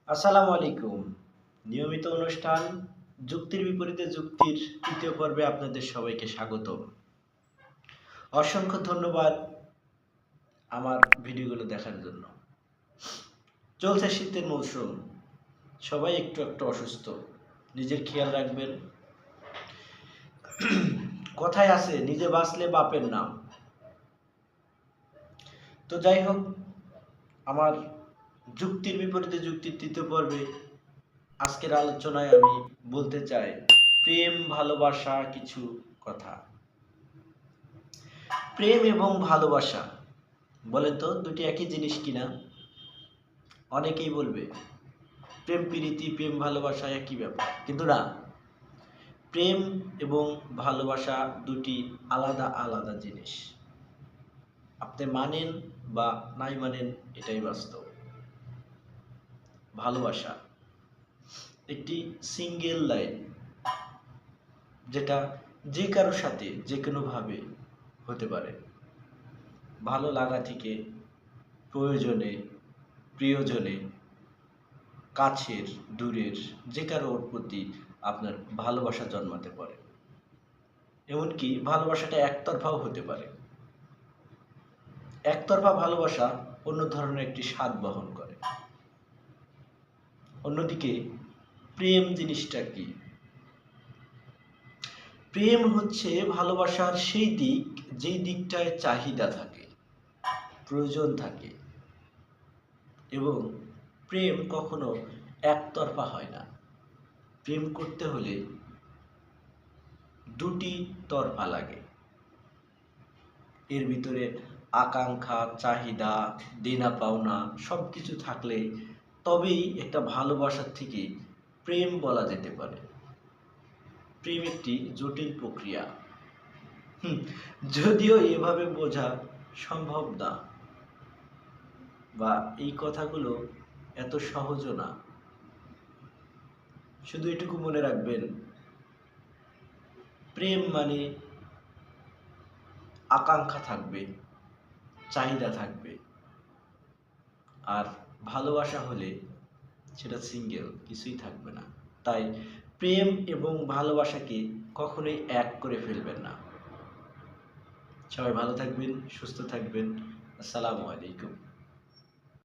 আসসালামু আলাইকুম। নিয়মিত অনুষ্ঠান যুক্তির বিপরীতে যুক্তির ৩য় পর্বে আপনাদের সবাইকে স্বাগতম। অসংখ্য ধন্যবাদ আমার ভিডিওগুলো দেখার জন্য। চলছে শীতের মৌসুম। সবাই একটু অসুস্থ। নিজের খেয়াল রাখবেন। কথায় আছে নিজে বাঁচলে বাপের নাম। তো যাই হোক, আমার যুক্তির বিপরীতে যুক্তির ৩য় পর্বে আজকের আলোচনায় আমি বলতে চাই প্রেম ভালোবাসা কিছু কথা। প্রেম এবং ভালোবাসা বলেন তো দুটি একই জিনিস কিনা? অনেকেই বলবে প্রেম প্রীতি প্রেম ভালোবাসা একই ব্যাপার, কিন্তু না, প্রেম এবং ভালোবাসা দুটি আলাদা আলাদা জিনিস। আপনি মানেন বা নাই মানেন, এটাই বাস্তব। ভালোবাসা একটি সিঙ্গেল লাইন, যেটা যে কারোর সাথে যে কোনোভাবে হতে পারে। ভালো লাগা থেকে প্রয়োজনে, প্রিয়জনে, কাছের দূরের যে কারোর প্রতি আপনার ভালোবাসা জন্মাতে পারে। এমনকি ভালোবাসাটা একতরফাও হতে পারে। একতরফা ভালোবাসা অন্য ধরনের একটি স্বাদ বহন করে। অন্যদিকে প্রেম জিনিসটা কি? প্রেম হচ্ছে ভালোবাসার সেই দিক যেই দিকটায় চাহিদা থাকে, প্রয়োজন থাকে, এবং প্রেম কখনো একতরফা হয় না। প্রেম করতে হলে দুটি তরফা লাগে। এর ভিতরে আকাঙ্ক্ষা, চাহিদা, দেনা পাওনা সব কিছু থাকলে তবেই একটা ভালোবাসার থেকে প্রেম বলা যেতে পারে। প্রেম একটি জটিল প্রক্রিয়া। যদিও এভাবে বোঝা সম্ভব না, বা এই কথাগুলো এত সহজও না। শুধু এটুকু মনে রাখবেন, প্রেম মানে আকাঙ্ক্ষা থাকবে, চাহিদা থাকবে, আর ভালোবাসা হলে সেটা সিঙ্গেল, কিছুই থাকবে না। তাই প্রেম এবং ভালোবাসাকে কখনোই এক করে ফেলবেন না। সবাই ভালো থাকবেন, সুস্থ থাকবেন। আসসালামু আলাইকুম।